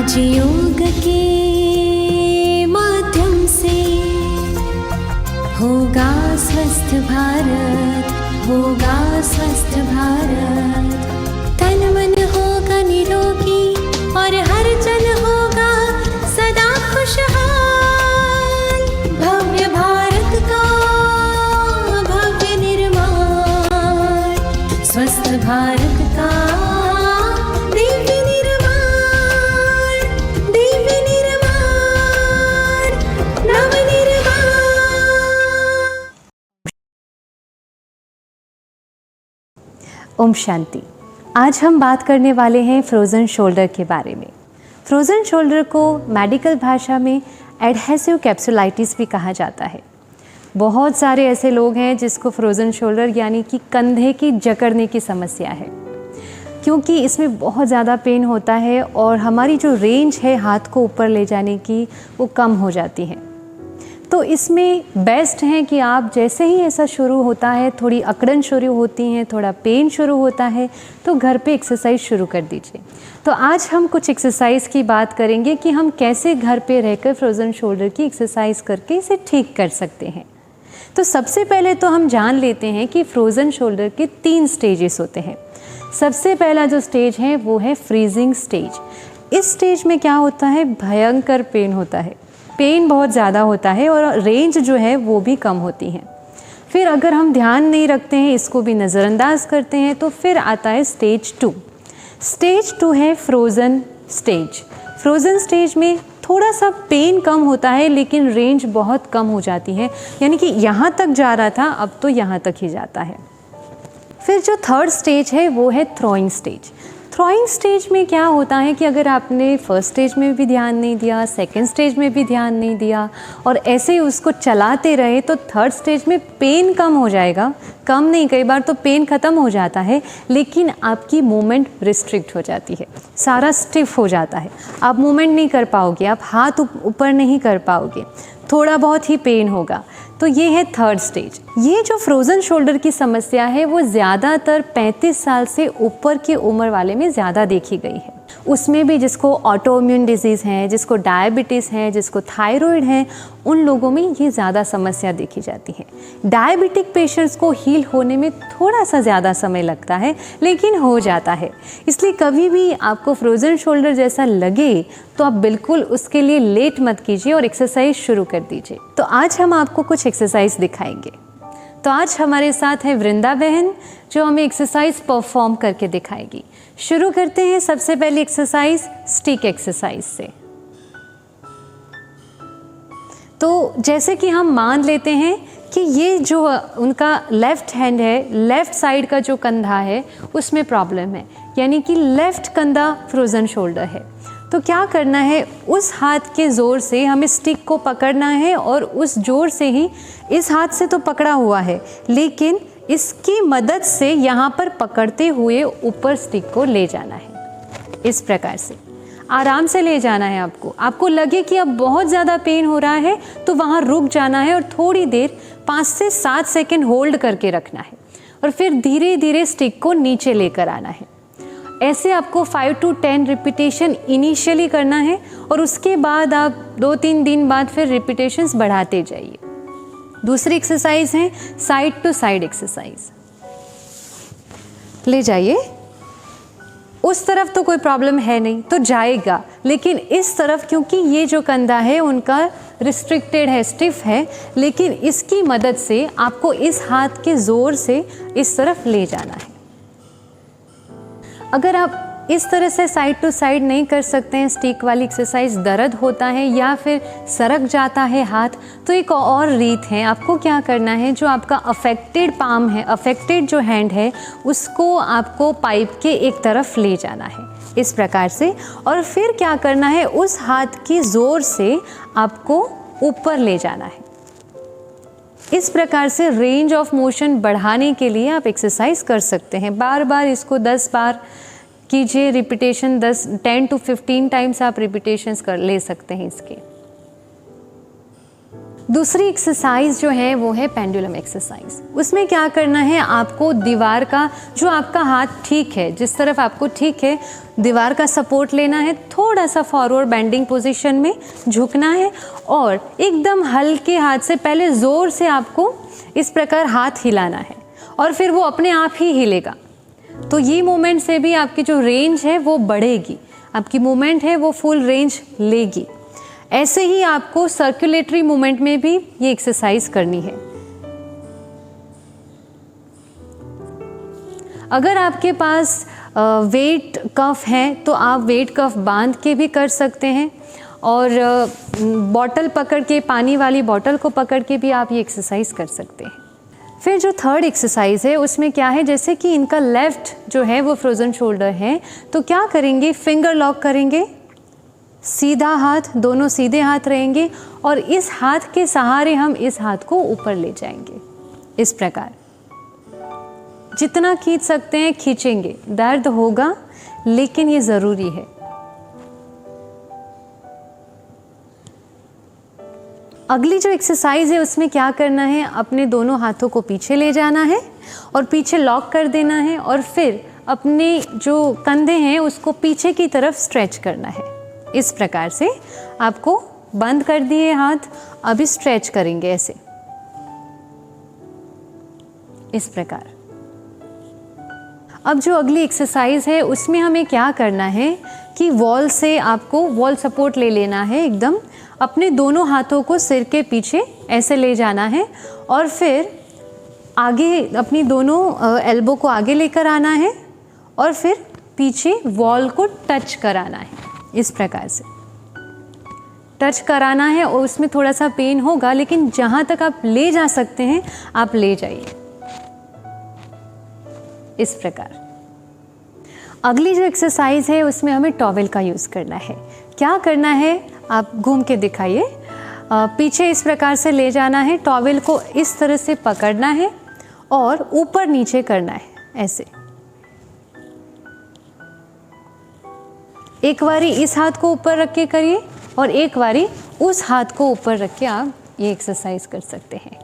राजयोग के माध्यम से होगा स्वस्थ भारत, होगा स्वस्थ भारत। तन मन होगा निरोगी और हर जन होगा सदा खुशहाल। भव्य भारत का भव्य निर्माण, स्वस्थ भारत का दिव्य निर्माण, दिव्य निर्माण, नव निर्माण। ओम शांति। आज हम बात करने वाले हैं फ्रोज़न शोल्डर के बारे में। फ्रोज़न शोल्डर को मेडिकल भाषा में एडहेसिव कैप्सुलाइटिस भी कहा जाता है। बहुत सारे ऐसे लोग हैं जिसको फ्रोज़न शोल्डर यानी कि कंधे की जकड़ने की समस्या है, क्योंकि इसमें बहुत ज़्यादा पेन होता है और हमारी जो रेंज है हाथ को ऊपर ले जाने की वो कम हो जाती है। तो इसमें बेस्ट है कि आप जैसे ही ऐसा शुरू होता है, थोड़ी अकड़न शुरू होती है, थोड़ा पेन शुरू होता है, तो घर पे एक्सरसाइज शुरू कर दीजिए। तो आज हम कुछ एक्सरसाइज की बात करेंगे कि हम कैसे घर पे रहकर फ्रोज़न शोल्डर की एक्सरसाइज करके इसे ठीक कर सकते हैं। तो सबसे पहले तो हम जान लेते हैं कि फ्रोज़न शोल्डर के 3 स्टेजेस होते हैं। सबसे पहला जो स्टेज है वो है फ्रीजिंग स्टेज। इस स्टेज में क्या होता है, भयंकर पेन होता है, पेन बहुत ज़्यादा होता है और रेंज जो है वो भी कम होती है। फिर अगर हम ध्यान नहीं रखते हैं, इसको भी नज़रअंदाज करते हैं, तो फिर आता है स्टेज 2। स्टेज 2 है फ्रोज़न स्टेज। फ्रोज़न स्टेज में थोड़ा सा पेन कम होता है लेकिन रेंज बहुत कम हो जाती है, यानी कि यहाँ तक जा रहा था अब तो यहाँ तक ही जाता है। फिर जो 3rd स्टेज है वो है थ्रोइंग स्टेज। थ्रोइंग स्टेज में क्या होता है कि अगर आपने फर्स्ट स्टेज में भी ध्यान नहीं दिया, सेकंड स्टेज में भी ध्यान नहीं दिया और ऐसे ही उसको चलाते रहे, तो 3rd स्टेज में पेन कम हो जाएगा। कम नहीं, कई बार तो पेन ख़त्म हो जाता है, लेकिन आपकी मूवमेंट रिस्ट्रिक्ट हो जाती है, सारा स्टिफ हो जाता है, आप मूवमेंट नहीं कर पाओगे, आप हाथ ऊपर नहीं कर पाओगे, थोड़ा बहुत ही पेन होगा। तो ये है 3rd स्टेज। ये जो फ्रोज़न शोल्डर की समस्या है वो ज़्यादातर 35 साल से ऊपर की उम्र वाले में ज़्यादा देखी गई है। उसमें भी जिसको ऑटो इम्यून डिजीज़ है, जिसको डायबिटीज़ है, जिसको थायराइड है, उन लोगों में ये ज़्यादा समस्या देखी जाती है। डायबिटिक पेशेंट्स को हील होने में थोड़ा सा ज़्यादा समय लगता है, लेकिन हो जाता है। इसलिए कभी भी आपको फ्रोज़न शोल्डर जैसा लगे तो आप बिल्कुल उसके लिए लेट मत कीजिए और एक्सरसाइज शुरू कर दीजिए। तो आज हम आपको कुछ एक्सरसाइज दिखाएंगे। तो आज हमारे साथ है वृंदा बहन जो हमें एक्सरसाइज परफॉर्म करके दिखाएगी। शुरू करते हैं सबसे पहली एक्सरसाइज स्टिक एक्सरसाइज से। तो जैसे कि हम मान लेते हैं कि ये जो उनका लेफ़्ट हैंड है, लेफ़्ट साइड का जो कंधा है उसमें प्रॉब्लम है, यानी कि लेफ़्ट कंधा फ्रोज़न शोल्डर है। तो क्या करना है, उस हाथ के ज़ोर से हमें स्टिक को पकड़ना है और उस ज़ोर से ही, इस हाथ से तो पकड़ा हुआ है लेकिन इसकी मदद से यहाँ पर पकड़ते हुए ऊपर स्टिक को ले जाना है। इस प्रकार से आराम से ले जाना है। आपको लगे कि अब बहुत ज़्यादा पेन हो रहा है तो वहाँ रुक जाना है और थोड़ी देर 5 से 7 सेकंड होल्ड करके रखना है और फिर धीरे धीरे स्टिक को नीचे लेकर आना है। ऐसे आपको 5 to 10 रिपीटेशन इनिशियली करना है और उसके बाद आप 2-3 दिन बाद फिर रिपीटेशंस बढ़ाते जाइए। दूसरी एक्सरसाइज है साइड टू साइड एक्सरसाइज। ले जाइए, उस तरफ तो कोई प्रॉब्लम है नहीं तो जाएगा, लेकिन इस तरफ क्योंकि ये जो कंधा है उनका रिस्ट्रिक्टेड है, स्टिफ है, लेकिन इसकी मदद से आपको इस हाथ के ज़ोर से इस तरफ ले जाना है। अगर आप इस तरह से साइड टू साइड नहीं कर सकते हैं, स्टिक वाली एक्सरसाइज, दर्द होता है या फिर सरक जाता है हाथ, तो एक और रीत है। आपको क्या करना है, जो आपका अफेक्टेड पाम है, अफेक्टेड जो हैंड है, उसको आपको पाइप के एक तरफ ले जाना है इस प्रकार से, और फिर क्या करना है, उस हाथ की ज़ोर से आपको ऊपर ले जाना है। इस प्रकार से रेंज ऑफ मोशन बढ़ाने के लिए आप एक्सरसाइज कर सकते हैं। बार बार इसको 10 बार कीजिए, रिपीटेशन 10 to 15 टाइम्स आप रिपीटेशंस कर ले सकते हैं इसके। दूसरी एक्सरसाइज जो है वो है पेंडुलम एक्सरसाइज। उसमें क्या करना है, आपको दीवार का जो आपका हाथ ठीक है, जिस तरफ आपको ठीक है, दीवार का सपोर्ट लेना है, थोड़ा सा फॉरवर्ड बेंडिंग पोजीशन में झुकना है और एकदम हल्के हाथ से, पहले ज़ोर से आपको इस प्रकार हाथ हिलाना है और फिर वो अपने आप ही हिलेगा। तो ये मूवमेंट से भी आपकी जो रेंज है वो बढ़ेगी, आपकी मूवमेंट है वो फुल रेंज लेगी। ऐसे ही आपको सर्कुलेटरी मूवमेंट में भी ये एक्सरसाइज करनी है। अगर आपके पास वेट कफ है तो आप वेट कफ बांध के भी कर सकते हैं और बॉटल पकड़ के, पानी वाली बॉटल को पकड़ के भी आप ये एक्सरसाइज कर सकते हैं। फिर जो थर्ड एक्सरसाइज है उसमें क्या है, जैसे कि इनका लेफ्ट जो है वो फ्रोजन शोल्डर है, तो क्या करेंगे, फिंगर लॉक करेंगे, सीधा हाथ, दोनों सीधे हाथ रहेंगे और इस हाथ के सहारे हम इस हाथ को ऊपर ले जाएंगे। इस प्रकार जितना खींच सकते हैं खींचेंगे, दर्द होगा लेकिन ये ज़रूरी है। अगली जो एक्सरसाइज है उसमें क्या करना है, अपने दोनों हाथों को पीछे ले जाना है और पीछे लॉक कर देना है और फिर अपने जो कंधे हैं उसको पीछे की तरफ स्ट्रेच करना है। इस प्रकार से आपको बंद कर दिए हाथ, अभी स्ट्रेच करेंगे ऐसे, इस प्रकार। अब जो अगली एक्सरसाइज है उसमें हमें क्या करना है कि वॉल से आपको वॉल सपोर्ट ले लेना है, एकदम अपने दोनों हाथों को सिर के पीछे ऐसे ले जाना है और फिर आगे अपनी दोनों एल्बो को आगे लेकर आना है और फिर पीछे वॉल को टच कराना है। इस प्रकार से टच कराना है और उसमें थोड़ा सा पेन होगा, लेकिन जहाँ तक आप ले जा सकते हैं आप ले जाइए, इस प्रकार। अगली जो एक्सरसाइज है उसमें हमें टॉवेल का यूज़ करना है। क्या करना है, आप घूम के दिखाइए, पीछे इस प्रकार से ले जाना है, टॉवेल को इस तरह से पकड़ना है और ऊपर नीचे करना है ऐसे। एक बारी इस हाथ को ऊपर रख के करिए और एक बारी उस हाथ को ऊपर रख के आप ये एक्सरसाइज कर सकते हैं।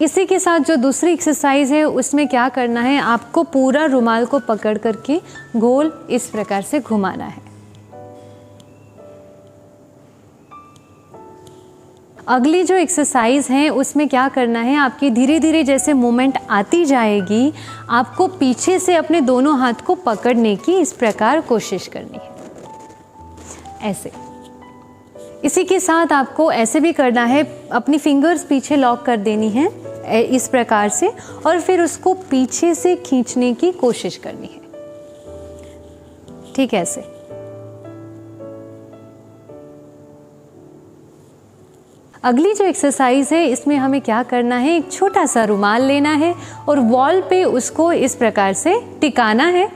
इसी के साथ जो दूसरी एक्सरसाइज है उसमें क्या करना है, आपको पूरा रुमाल को पकड़ करके गोल इस प्रकार से घुमाना है। अगली जो एक्सरसाइज है उसमें क्या करना है, आपकी धीरे धीरे जैसे मूवमेंट आती जाएगी, आपको पीछे से अपने दोनों हाथ को पकड़ने की इस प्रकार कोशिश करनी है, ऐसे। इसी के साथ आपको ऐसे भी करना है, अपनी फिंगर्स पीछे लॉक कर देनी है इस प्रकार से और फिर उसको पीछे से खींचने की कोशिश करनी है, ठीक है, ऐसे। अगली जो एक्सरसाइज है इसमें हमें क्या करना है, एक छोटा सा रुमाल लेना है और वॉल पे उसको इस प्रकार से टिकाना है।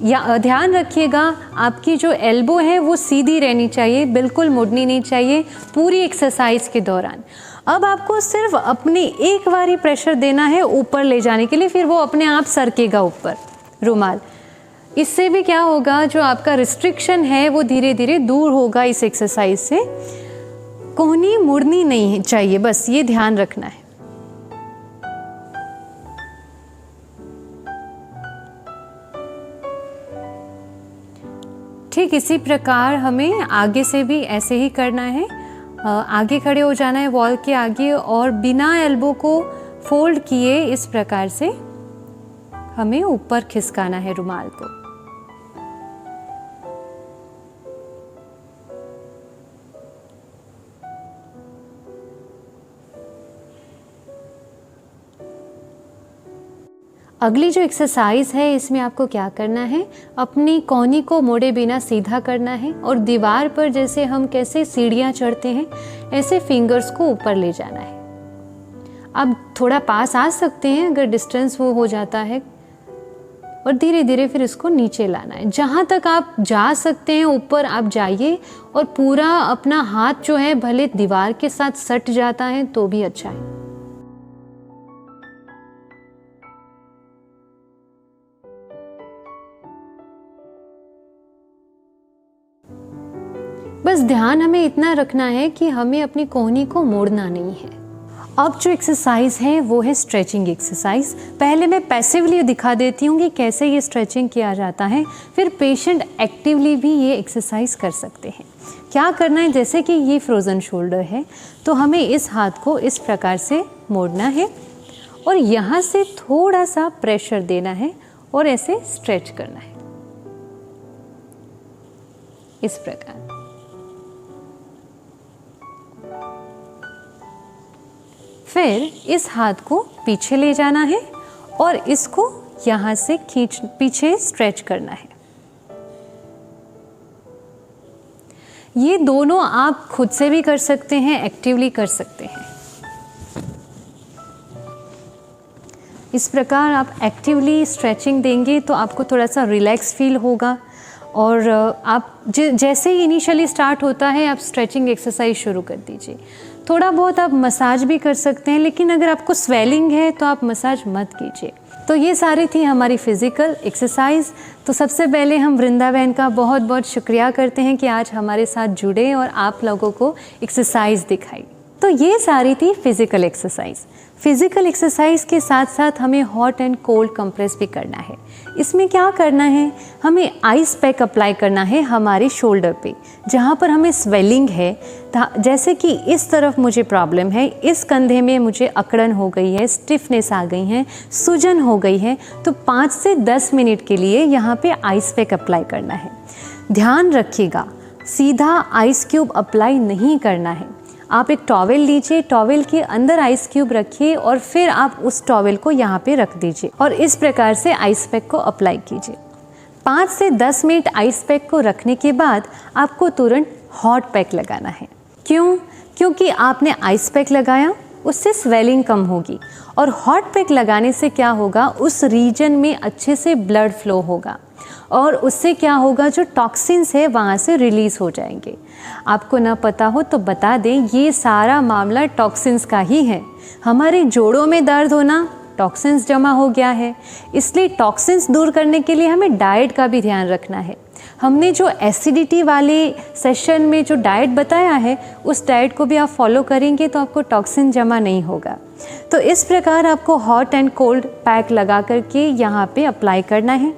या ध्यान रखिएगा आपकी जो एल्बो है वो सीधी रहनी चाहिए, बिल्कुल मुड़नी नहीं चाहिए पूरी एक्सरसाइज के दौरान। अब आपको सिर्फ अपनी एक बारी प्रेशर देना है ऊपर ले जाने के लिए, फिर वो अपने आप सरकेगा ऊपर रुमाल। इससे भी क्या होगा, जो आपका रिस्ट्रिक्शन है वो धीरे धीरे दूर होगा इस एक्सरसाइज से। कोहनी मुड़नी नहीं चाहिए, बस ये ध्यान रखना है। ठीक इसी प्रकार हमें आगे से भी ऐसे ही करना है। आगे खड़े हो जाना है वॉल के आगे और बिना एल्बो को फोल्ड किए इस प्रकार से हमें ऊपर खिसकाना है रुमाल को। अगली जो एक्सरसाइज है इसमें आपको क्या करना है, अपनी कोहनी को मोड़े बिना सीधा करना है और दीवार पर जैसे हम कैसे सीढ़ियाँ चढ़ते हैं ऐसे फिंगर्स को ऊपर ले जाना है। आप थोड़ा पास आ सकते हैं अगर डिस्टेंस वो हो जाता है और धीरे धीरे फिर इसको नीचे लाना है। जहाँ तक आप जा सकते हैं ऊपर आप जाइए और पूरा अपना हाथ जो है भले दीवार के साथ सट जाता है तो भी अच्छा है। बस बस ध्यान हमें इतना रखना है कि हमें अपनी कोहनी को मोड़ना नहीं है। अब जो एक्सरसाइज है वो है स्ट्रेचिंग एक्सरसाइज। पहले मैं पैसिवली दिखा देती हूँ कि कैसे ये स्ट्रेचिंग किया जाता है, फिर पेशेंट एक्टिवली भी ये एक्सरसाइज कर सकते हैं। क्या करना है, जैसे कि ये फ्रोज़न शोल्डर है तो हमें इस हाथ को इस प्रकार से मोड़ना है और यहाँ से थोड़ा सा प्रेशर देना है और ऐसे स्ट्रेच करना है इस प्रकार। फिर इस हाथ को पीछे ले जाना है और इसको यहाँ से खींच पीछे स्ट्रेच करना है। ये दोनों आप खुद से भी कर सकते हैं, एक्टिवली कर सकते हैं। इस प्रकार आप एक्टिवली स्ट्रेचिंग देंगे तो आपको थोड़ा सा रिलैक्स फील होगा और आप जैसे ही इनिशियली स्टार्ट होता है आप स्ट्रेचिंग एक्सरसाइज शुरू कर दीजिए। थोड़ा बहुत आप मसाज भी कर सकते हैं, लेकिन अगर आपको स्वेलिंग है तो आप मसाज मत कीजिए। तो ये सारी थी हमारी फिज़िकल एक्सरसाइज। तो सबसे पहले हम वृंदा बहन का बहुत बहुत शुक्रिया करते हैं कि आज हमारे साथ जुड़े और आप लोगों को एक्सरसाइज दिखाई। तो ये सारी थी फिज़िकल एक्सरसाइज। फिज़िकल एक्सरसाइज के साथ साथ हमें हॉट एंड कोल्ड कंप्रेस भी करना है। इसमें क्या करना है, हमें आइस पैक अप्लाई करना है हमारे शोल्डर पे जहाँ पर हमें स्वेलिंग है। जैसे कि इस तरफ मुझे प्रॉब्लम है, इस कंधे में मुझे अकड़न हो गई है, स्टिफनेस आ गई है, सूजन हो गई है, तो 5 से 10 मिनट के लिए यहाँ पे आइस पैक अप्लाई करना है। ध्यान रखिएगा, सीधा आइस क्यूब अप्लाई नहीं करना है। आप एक टॉवेल लीजिए, टॉवेल के अंदर आइस क्यूब रखिए और फिर आप उस टॉवेल को यहाँ पे रख दीजिए और इस प्रकार से आइस पैक को अप्लाई कीजिए। 5 से 10 मिनट आइस पैक को रखने के बाद आपको तुरंत हॉट पैक लगाना है। क्यों? क्योंकि आपने आइस पैक लगाया, उससे स्वेलिंग कम होगी और हॉट पैक लगाने से क्या होगा, उस रीजन में अच्छे से ब्लड फ्लो होगा और उससे क्या होगा, जो टॉक्सिन्स है वहाँ से रिलीज़ हो जाएंगे। आपको ना पता हो तो बता दें, ये सारा मामला टॉक्सिन्स का ही है। हमारे जोड़ों में दर्द होना टॉक्सिन्स जमा हो गया है, इसलिए टॉक्सिन्स दूर करने के लिए हमें डाइट का भी ध्यान रखना है। हमने जो एसिडिटी वाले सेशन में जो डाइट बताया है, उस डाइट को भी आप फॉलो करेंगे तो आपको टॉक्सिन जमा नहीं होगा। तो इस प्रकार आपको हॉट एंड कोल्ड पैक लगा करके यहाँ पे अप्लाई करना है।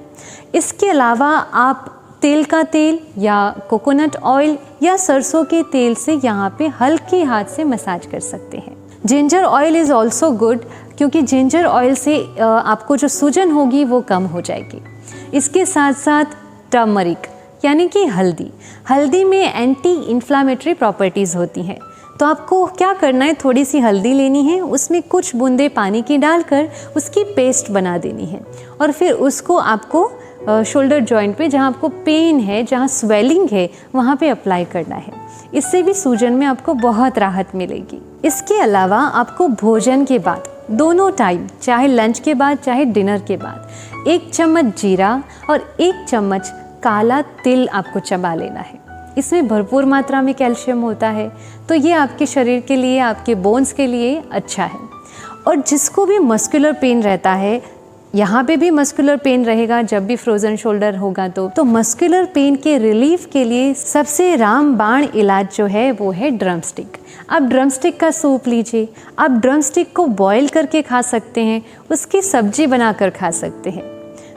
इसके अलावा आप तेल का तेल या कोकोनट ऑयल या सरसों के तेल से यहाँ पे हल्के हाथ से मसाज कर सकते हैं। Ginger oil is also good, क्योंकि जिंजर ऑयल से आपको जो सूजन होगी वो कम हो जाएगी। इसके साथ साथ टर्मरिक यानी कि हल्दी में एंटी इन्फ्लामेटरी प्रॉपर्टीज़ होती हैं। तो आपको क्या करना है, थोड़ी सी हल्दी लेनी है, उसमें कुछ बूंदे पानी की डालकर उसकी पेस्ट बना देनी है और फिर उसको आपको शोल्डर जॉइंट पे जहाँ आपको पेन है, जहाँ स्वेलिंग है, वहाँ पे अप्लाई करना है। इससे भी सूजन में आपको बहुत राहत मिलेगी। इसके अलावा आपको भोजन के बाद दोनों टाइम, चाहे लंच के बाद चाहे डिनर के बाद, 1 चम्मच जीरा और 1 चम्मच काला तिल आपको चबा लेना है। इसमें भरपूर मात्रा में कैल्शियम होता है, तो ये आपके शरीर के लिए, आपके बोन्स के लिए अच्छा है। और जिसको भी मस्कुलर पेन रहता है, यहाँ पे भी मस्कुलर पेन रहेगा जब भी फ्रोज़न शोल्डर होगा तो मस्कुलर पेन के रिलीफ के लिए सबसे रामबाण इलाज जो है वो है ड्रम स्टिक। आप ड्रम स्टिक का सूप लीजिए, आप ड्रम स्टिक को बॉईल करके खा सकते हैं, उसकी सब्जी बनाकर खा सकते हैं।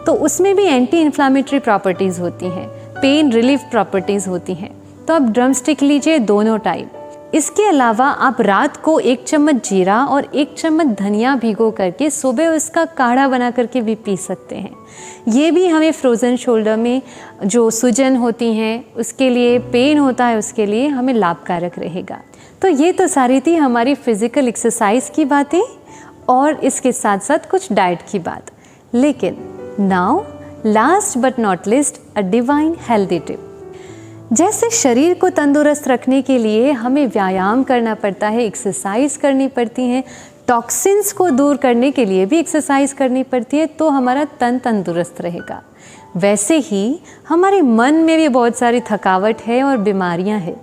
तो उसमें भी एंटी इन्फ्लामेटरी प्रॉपर्टीज़ होती हैं, पेन रिलीफ प्रॉपर्टीज़ होती हैं। तो आप ड्रम स्टिक लीजिए दोनों टाइम। इसके अलावा आप रात को 1 चम्मच जीरा और 1 चम्मच धनिया भिगो करके सुबह उसका काढ़ा बना करके भी पी सकते हैं। ये भी हमें फ्रोज़न शोल्डर में जो सूजन होती हैं उसके लिए, पेन होता है उसके लिए हमें लाभकारक रहेगा। तो ये तो सारी थी हमारी फिज़िकल एक्सरसाइज की बातें और इसके साथ साथ कुछ डाइट की बात। लेकिन now last but not list, a divine healthy tip. जैसे शरीर को तंदुरुस्त रखने के लिए हमें व्यायाम करना पड़ता है, एक्सरसाइज करनी पड़ती है, टॉक्सिन्स को दूर करने के लिए भी एक्सरसाइज करनी पड़ती है, तो हमारा तन तंदुरुस्त रहेगा। वैसे ही हमारे मन में भी बहुत सारी थकावट है और बीमारियां हैं।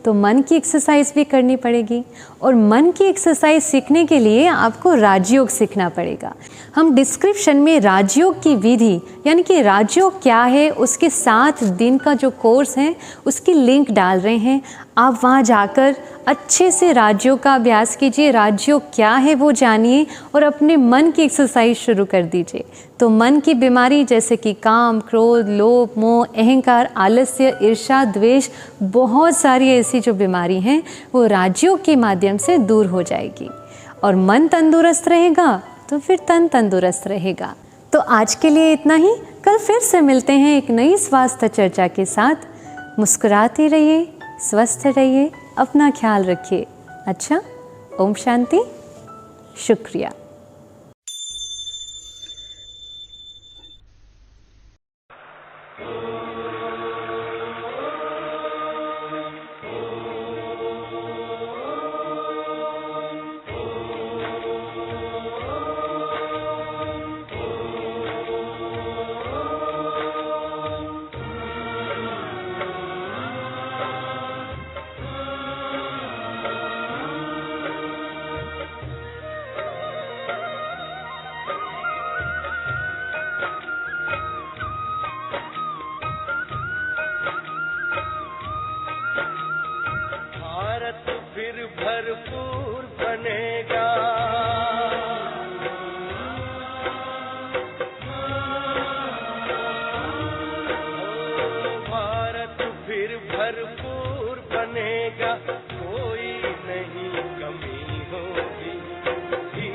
तो मन की एक्सरसाइज भी करनी पड़ेगी। और मन की एक्सरसाइज सीखने के लिए आपको राजयोग सीखना पड़ेगा। हम डिस्क्रिप्शन में राजयोग की विधि यानी कि राजयोग क्या है उसके 7 दिन का जो कोर्स है उसकी लिंक डाल रहे हैं। आप वहाँ जाकर अच्छे से राजयोग का अभ्यास कीजिए, राजयोग क्या है वो जानिए और अपने मन की एक्सरसाइज शुरू कर दीजिए। तो मन की बीमारी जैसे कि काम, क्रोध, लोभ, मोह, अहंकार, आलस्य, ईर्ष्या, द्वेष, बहुत सारी ऐसी जो बीमारी हैं वो राजयोग के माध्यम से दूर हो जाएगी। और मन तंदुरुस्त रहेगा तो फिर तन तंदुरुस्त रहेगा। तो आज के लिए इतना ही। कल फिर से मिलते हैं एक नई स्वास्थ्य चर्चा के साथ। मुस्कुराते रहिए, स्वस्थ रहिए, अपना ख्याल रखिए। अच्छा, ओम शांति, शुक्रिया। फिर भरपूर बनेगा, भारत फिर भरपूर बनेगा, कोई नहीं कमी होगी।